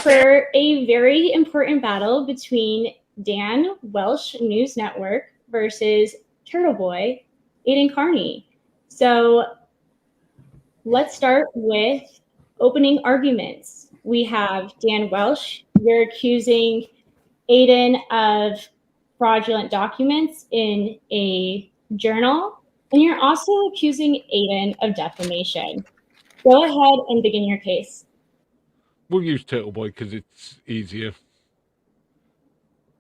for a very important battle between Dan Welsh News Network versus Turtle Boy Aiden Carney. So let's start with opening arguments. We have Dan Welsh. You're accusing Aiden of fraudulent documents in a journal, and you're also accusing Aiden of defamation. Go ahead and begin your case. We'll use Turtle Boy because it's easier.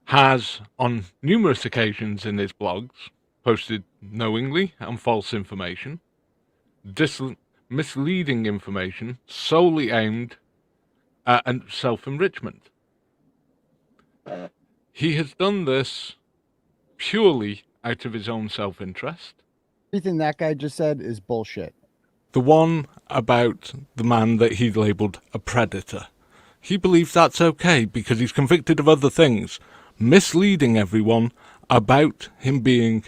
Has, on numerous occasions in his blogs, posted knowingly and false information, misleading information solely aimed at self-enrichment. He has done this purely out of his own self-interest. Everything that guy just said is bullshit. The one about the man that he labelled a predator. He believes that's okay because he's convicted of other things. Misleading everyone about him being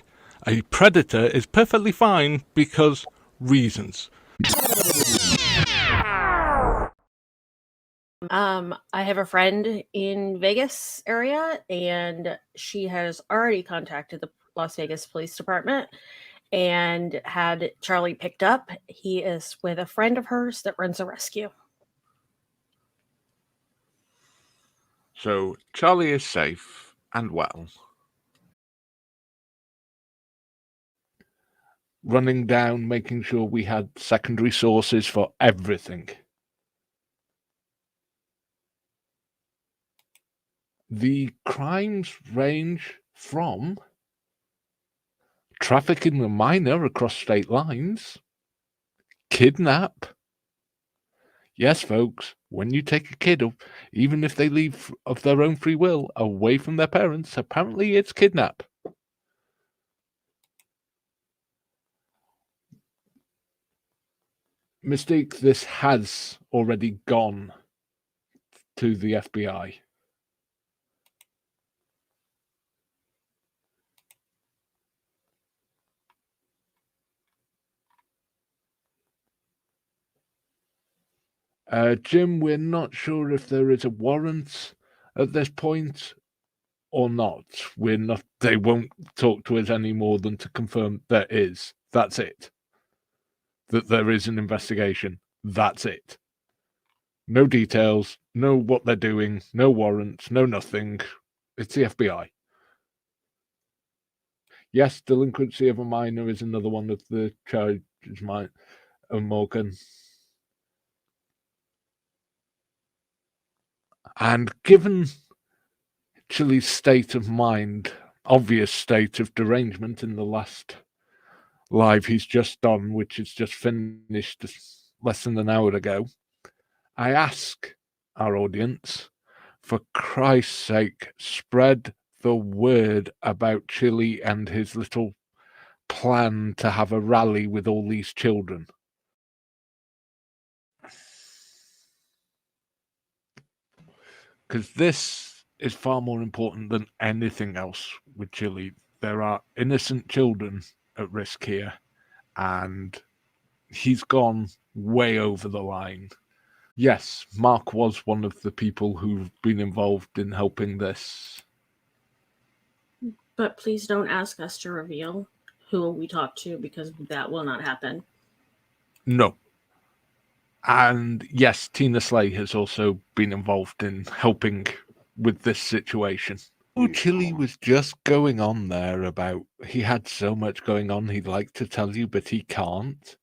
a predator is perfectly fine because reasons. I have a friend in Vegas area, and she has already contacted the Las Vegas Police Department and had Charlie picked up. He is with a friend of hers that runs a rescue. So Charlie is safe and well. Running down, making sure we had secondary sources for everything. The crimes range from trafficking a minor across state lines, kidnap. Yes, folks, when you take a kid, even if they leave of their own free will, away from their parents, apparently it's kidnap. Mystique, this has already gone to the FBI. Jim, we're not sure if there is a warrant at this point or not. They won't talk to us any more than to confirm there is. That's it. That there is an investigation. That's it. No details, no what they're doing, no warrants, no nothing. It's the FBI. Yes, delinquency of a minor is another one of the charges, Morgan. And given Chili's state of mind, obvious state of derangement in the last live he's just done, which is just finished less than an hour ago, I ask our audience, for Christ's sake, spread the word about Chili and his little plan to have a rally with all these children. Because this is far more important than anything else with Chili. There are innocent children at risk here, and he's gone way over the line. Yes, Mark was one of the people who've been involved in helping this. But please don't ask us to reveal who we talked to, because that will not happen. No. And yes, Tina Slay has also been involved in helping with this situation. Chili was just going on there about he had so much going on he'd like to tell you, but he can't.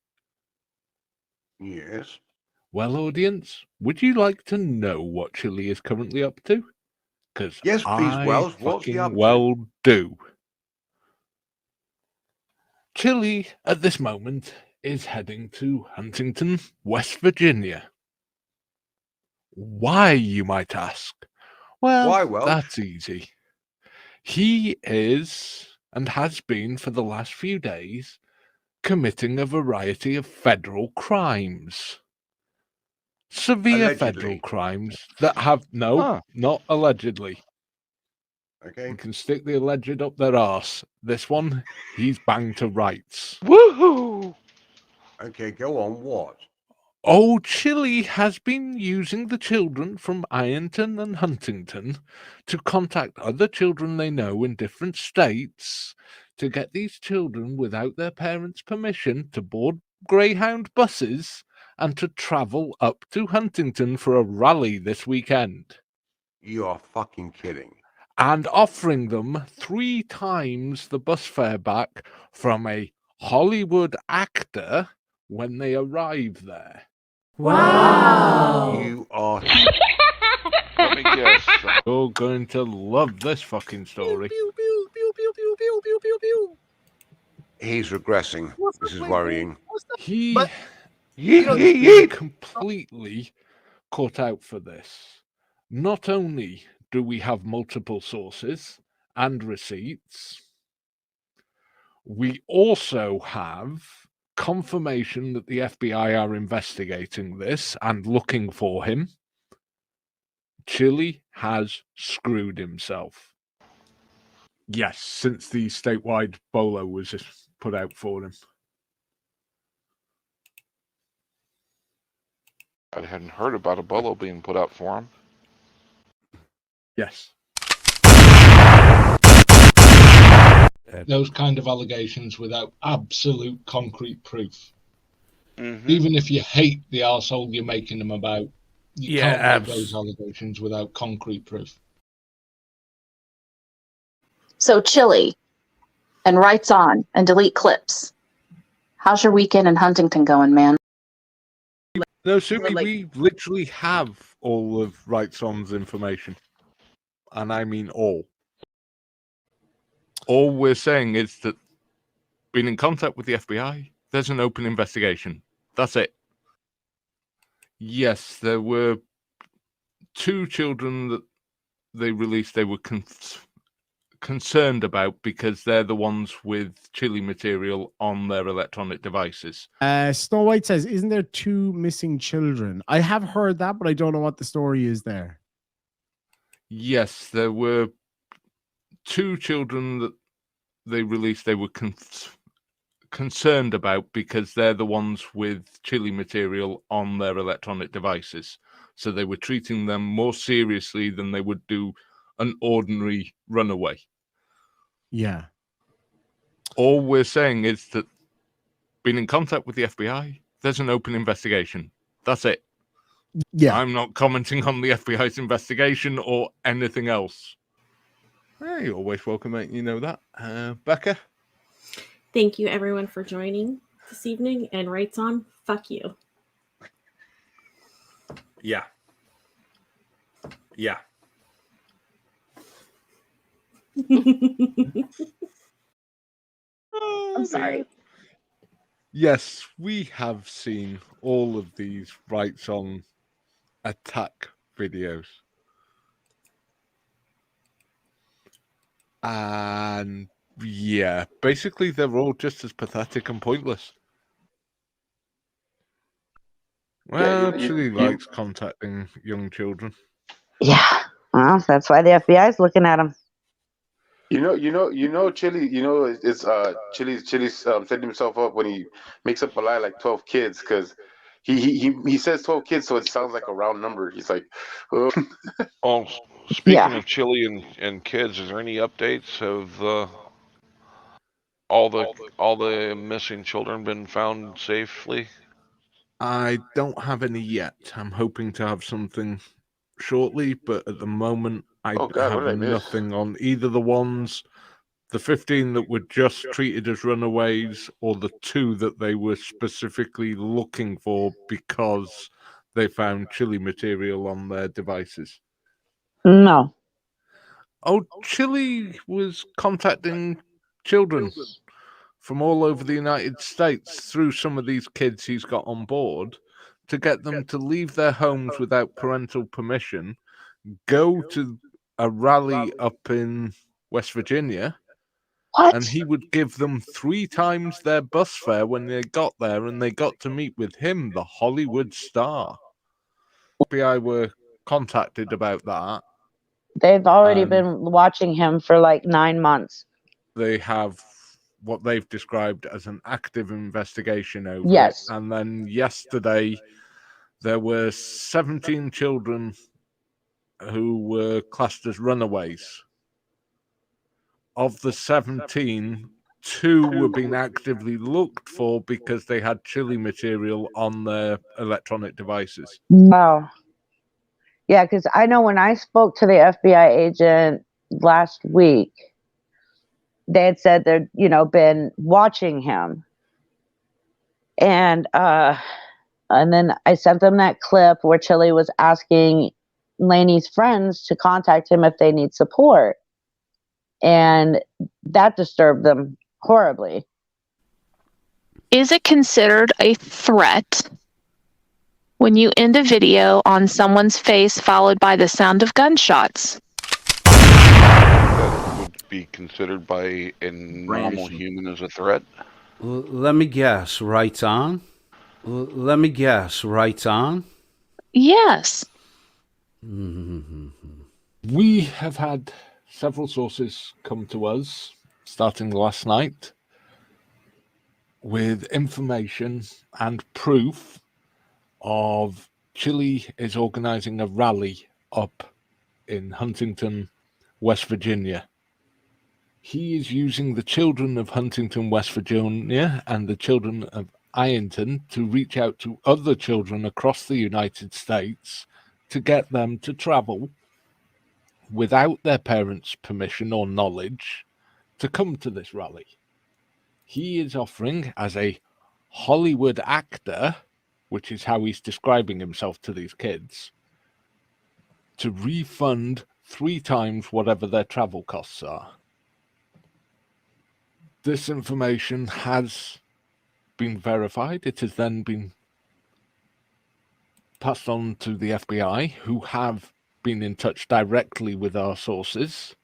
Yes. Well, audience, would you like to know what Chili is currently up to? Because yes, please, I Wells. What's he up to? Do. Chili, at this moment, is heading to Huntington, West Virginia. Why, you might ask? Well, why, Wells? That's easy. He is, and has been for the last few days, committing a variety of federal crimes. Severe allegedly. Federal crimes that have... No, not allegedly. Okay. You can stick the alleged up their arse. This one, he's banged to rights. Woohoo! Okay, go on. What? Old Chili has been using the children from Ironton and Huntington to contact other children they know in different states to get these children, without their parents' permission, to board Greyhound buses and to travel up to Huntington for a rally this weekend. You're fucking kidding. And offering them 3 times the bus fare back from a Hollywood actor when they arrive there. Wow. You are. Let me guess. You're going to love this fucking story. He's regressing. This is worrying. He But- has been completely caught out for this. Not only do we have multiple sources and receipts, we also have confirmation that the FBI are investigating this and looking for him. Chili has screwed himself. Yes, since the statewide bolo was put out for him. I hadn't heard about a bolo being put out for him. Yes. Those kind of allegations without absolute concrete proof. Mm-hmm. Even if you hate the arsehole you're making them about, you Yeah, can't make those allegations without concrete proof. So Chili and Writes On and Delete Clips. How's your weekend in Huntington going, man? No, Sumi, Like- we literally have all of Rights On's information. And I mean all. All we're saying is that been in contact with the FBI, there's an open investigation. That's it. Yes, there were 2 children that they released they were concerned about because they're the ones with chili material on their electronic devices. Snow White says, isn't there 2 missing children? I have heard that, but I don't know what the story is there. Yes, there were 2 children that they released they were concerned about because they're the ones with chili material on their electronic devices. So they were treating them more seriously than they would do an ordinary runaway. Yeah. All we're saying is that been in contact with the FBI, there's an open investigation. That's it. Yeah. I'm not commenting on the FBI's investigation or anything else. Hey, you're always welcome, mate. You know that. Becca? Thank you, everyone, for joining this evening. And Writes On, fuck you. Yeah. Yeah. I'm sorry. Yes, we have seen all of these Rights On attack videos. And yeah, basically they're all just as pathetic and pointless. Well, Chili likes contacting young children. Yeah, well, that's why the FBI is looking at him. Chili. It's Chili's setting himself up when he makes up a lie like 12 kids because he says 12 kids, so it sounds like a round number. He's like, oh. Oh, speaking Yeah. of chili and kids, is there any updates of all the missing children been found safely? I don't have any yet. I'm hoping to have something shortly, but at the moment I Oh, God, what have did I miss? nothing on either the 15 that were just treated as runaways, or the 2 that they were specifically looking for because they found chili material on their devices. No. Oh, Chili was contacting children from all over the United States through some of these kids he's got on board to get them to leave their homes without parental permission, go to a rally up in West Virginia, What? and he would give them 3 times their bus fare when they got there, and they got to meet with him, the Hollywood star. FBI were contacted about that. They've already been watching him for like 9 months. They have what they've described as an active investigation over Yes. it. And then yesterday, there were 17 children who were classed as runaways. Of the 17, 2 were being actively looked for because they had chili material on their electronic devices. Wow. Yeah, because I know when I spoke to the FBI agent last week, they had said they'd, been watching him. And then I sent them that clip where Chili was asking Lainey's friends to contact him if they need support. And that disturbed them horribly. Is it considered a threat when you end a video on someone's face followed by the sound of gunshots? That would be considered by a normal human as a threat? Let me guess, right on? Let me guess, right on? Yes. We have had several sources come to us, starting last night, with information and proof of Chile is organizing a rally up in Huntington, West Virginia. He is using the children of Huntington, West Virginia and the children of Ironton to reach out to other children across the United States to get them to travel without their parents' permission or knowledge to come to this rally. He is offering as a Hollywood actor, which is how he's describing himself to these kids, to refund 3 times whatever their travel costs are. This information has been verified. It has then been passed on to the FBI, who have been in touch directly with our sources.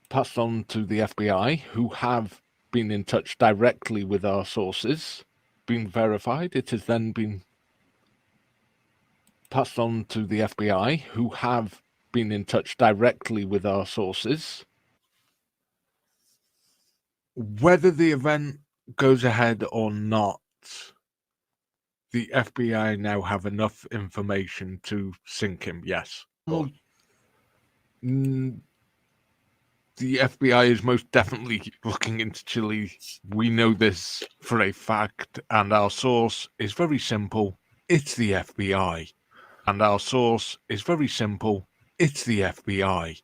Passed on to the FBI, who have been in touch directly with our sources. Been verified. It has then been passed on to the FBI, who have been in touch directly with our sources. Whether the event goes ahead or not, the FBI now have enough information to sink him, yes. The FBI is most definitely looking into Chile. We know this for a fact, and our source is very simple. It's the FBI. And our source is very simple. It's the FBI.